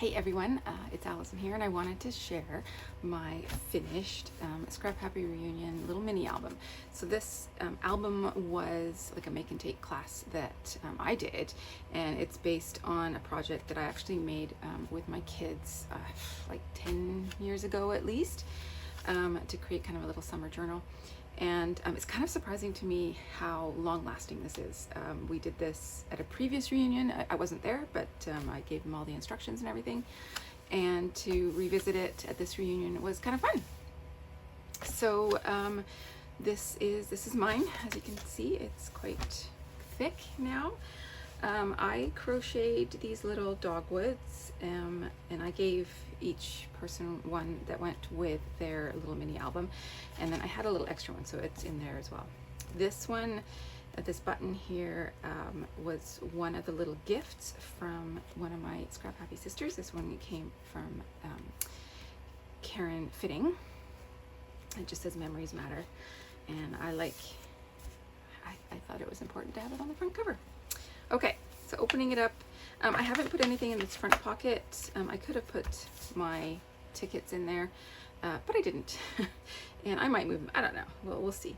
Hey everyone, it's Allison here, and I wanted to share my finished ScrapHappy Reunion little mini album. So this album was like a make and take class that I did, and it's based on a project that I actually made with my kids like 10 years ago at least, to create kind of a little summer journal. And it's kind of surprising to me how long lasting this is. We did this at a previous reunion. I wasn't there, but I gave them all the instructions and everything. And to revisit it at this reunion was kind of fun. So this is mine. As you can see, it's quite thick now. I crocheted these little dogwoods, and I gave each person one that went with their little mini album, and then I had a little extra one, so it's in there as well. This one, this button here, was one of the little gifts from one of my ScrapHappy sisters. This one came from Karen Fitting. It just says "Memories Matter," and I thought it was important to have it on the front cover. Okay, so opening it up, I haven't put anything in this front pocket. I could have put my tickets in there, but I didn't. And I might move them, I don't know, we'll see.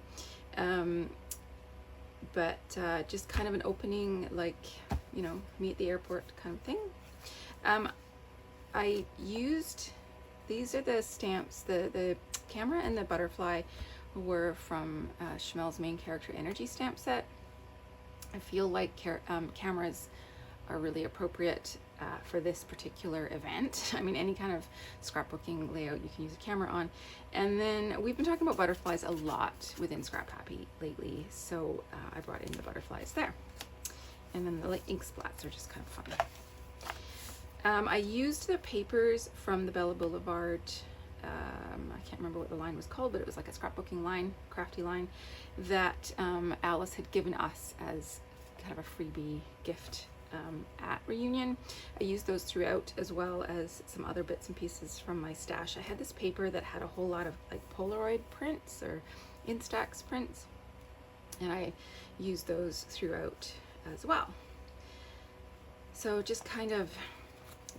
But just kind of an opening, like, you know, me at the airport kind of thing. I used, these are the stamps, the camera and the butterfly were from Schmel's Main Character Energy stamp set. I feel like cameras are really appropriate for this particular event. I mean, any kind of scrapbooking layout you can use a camera on. And then we've been talking about butterflies a lot within ScrapHappy lately, so I brought in the butterflies there. And then the like ink splats are just kind of fun. I used the papers from the Bella Boulevard. I can't remember what the line was called, but it was like a scrapbooking line, crafty line, that Alice had given us as kind of a freebie gift at reunion. I used those throughout, as well as some other bits and pieces from my stash. I had this paper that had a whole lot of like Polaroid prints or Instax prints, and I used those throughout as well. So just kind of,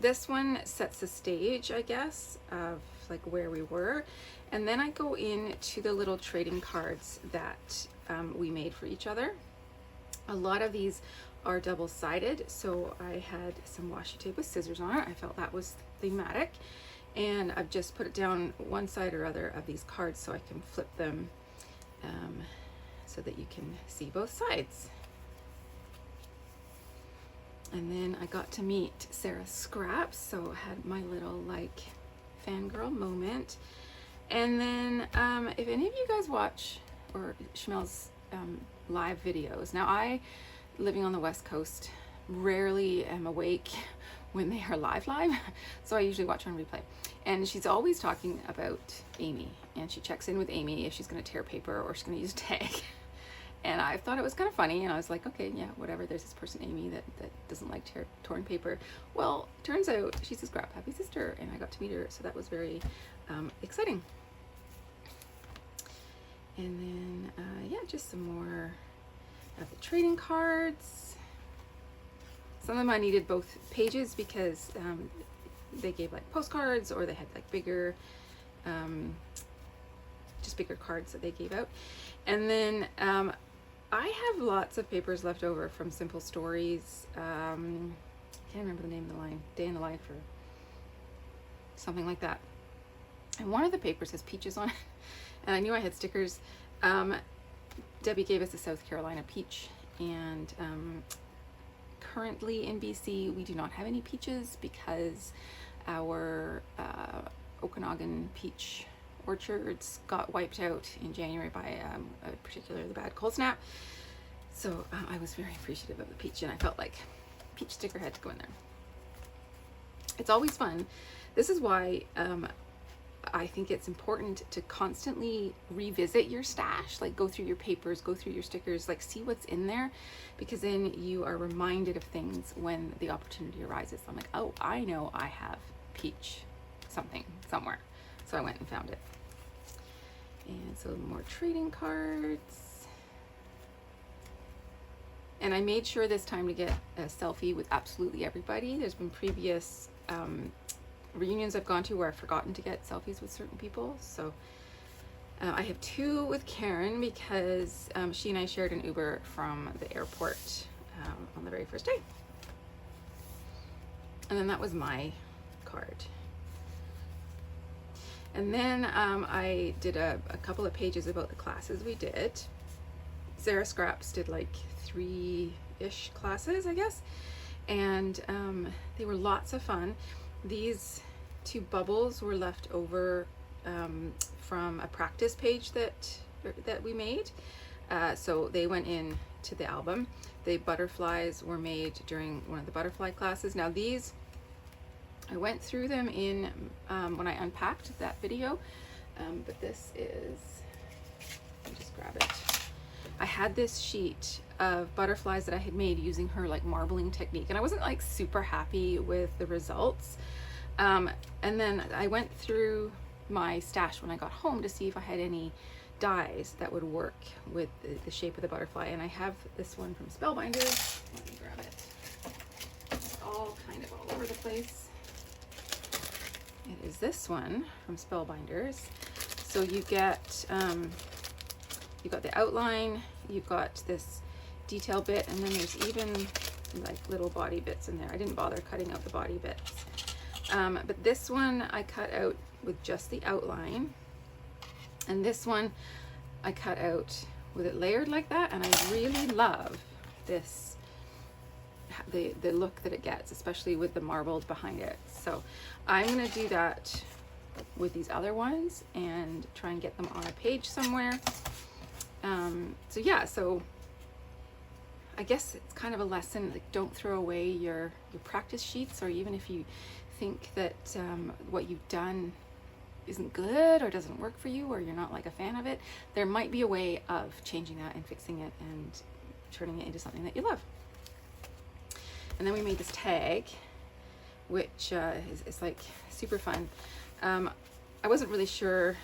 this one sets the stage, I guess, of like where we were, and then I go into the little trading cards that we made for each other. A lot of these are double-sided, so I had some washi tape with scissors on it. I felt that was thematic, and I've just put it down one side or other of these cards so I can flip them so that you can see both sides. And then I got to meet Sarah Scraps, so I had my little like fangirl moment. And then if any of you guys watch or Schmel's live videos, now I, living on the West Coast, rarely am awake when they are live, so I usually watch on replay. And she's always talking about Amy, and she checks in with Amy if she's going to tear paper or she's going to use a tag. And I thought it was kind of funny, and I was like, okay, yeah, whatever, there's this person, Amy, that doesn't like torn paper. Well, turns out she's a ScrapHappy sister, and I got to meet her, so that was very exciting. And then, yeah, just some more of the trading cards. Some of them I needed both pages because they gave like postcards, or they had like bigger, just bigger cards that they gave out. And then I have lots of papers left over from Simple Stories. I can't remember the name of the line, Day in the Life or something like that. And one of the papers has peaches on it, and I knew I had stickers. Debbie gave us a South Carolina peach, and currently in BC we do not have any peaches because our Okanagan peach orchards got wiped out in January by a particularly bad cold snap. So I was very appreciative of the peach, and I felt like peach sticker had to go in there. It's always fun. This is why I think it's important to constantly revisit your stash, like go through your papers, go through your stickers, like see what's in there, because then you are reminded of things when the opportunity arises. I'm like, oh, I know I have peach something somewhere. So I went and found it. And so more trading cards. And I made sure this time to get a selfie with absolutely everybody. There's been previous reunions I've gone to where I've forgotten to get selfies with certain people. So I have 2 with Karen because she and I shared an Uber from the airport on the very first day. And then that was my card. And then I did a couple of pages about the classes we did. Sarah Scraps did like 3-ish classes, I guess. And they were lots of fun. These 2 bubbles were left over from a practice page that we made. So they went in to the album. The butterflies were made during one of the butterfly classes. Now these, I went through them in when I unpacked that video, but this is, let me just grab it. I had this sheet of butterflies that I had made using her like marbling technique, and I wasn't like super happy with the results. And then I went through my stash when I got home to see if I had any dies that would work with the shape of the butterfly, and I have this one from Spellbinders. Let me grab it. It's all kind of all over the place. It is this one from Spellbinders. So you get you've got the outline, you've got this detail bit, and then there's even like little body bits in there. I didn't bother cutting out the body bits. But this one I cut out with just the outline, and this one I cut out with it layered like that, and I really love this, the look that it gets, especially with the marbled behind it. So I'm gonna do that with these other ones and try and get them on a page somewhere. So yeah, so I guess it's kind of a lesson, like don't throw away your practice sheets, or even if you think that what you've done isn't good or doesn't work for you, or you're not like a fan of it, there might be a way of changing that and fixing it and turning it into something that you love. And then we made this tag, which is like super fun. I wasn't really sure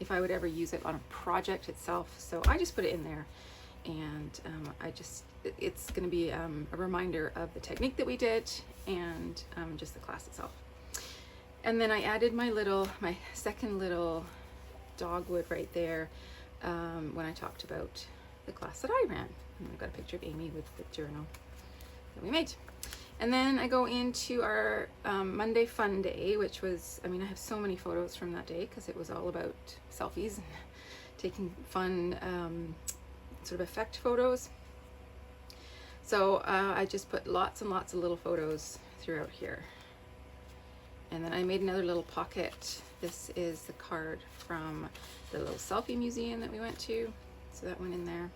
if I would ever use it on a project itself, so I just put it in there, and it's going to be a reminder of the technique that we did and just the class itself. And then I added my second little dogwood right there when I talked about the class that I ran. And I've got a picture of Amy with the journal that we made. And then I go into our Monday fun day, which was, I mean, I have so many photos from that day because it was all about selfies and taking fun sort of effect photos. So I just put lots and lots of little photos throughout here. And then I made another little pocket. This is the card from the little selfie museum that we went to. So that went in there.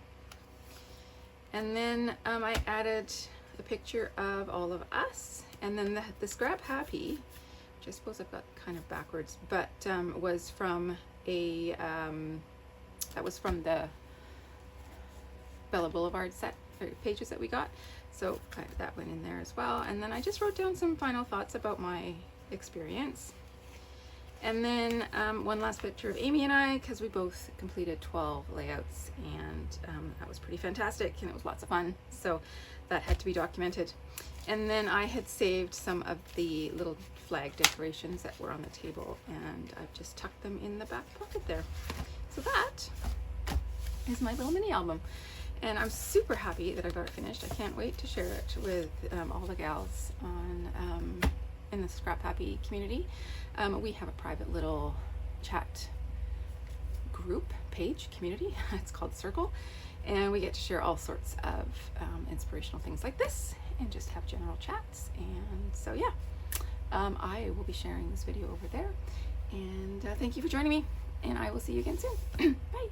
And then I added a picture of all of us. And then the ScrapHappy, which I suppose I've got kind of backwards, but was from a, that was from the Bella Boulevard set pages that we got. So that went in there as well. And then I just wrote down some final thoughts about my experience. And then one last picture of Amy and I, because we both completed 12 layouts, and that was pretty fantastic and it was lots of fun. So that had to be documented. And then I had saved some of the little flag decorations that were on the table, and I've just tucked them in the back pocket there. So that is my little mini album. And I'm super happy that I got it finished. I can't wait to share it with all the gals on in the ScrapHappy community. We have a private little chat group page community. It's called Circle, and we get to share all sorts of inspirational things like this and just have general chats. And so yeah, I will be sharing this video over there, and thank you for joining me, and I will see you again soon. Bye.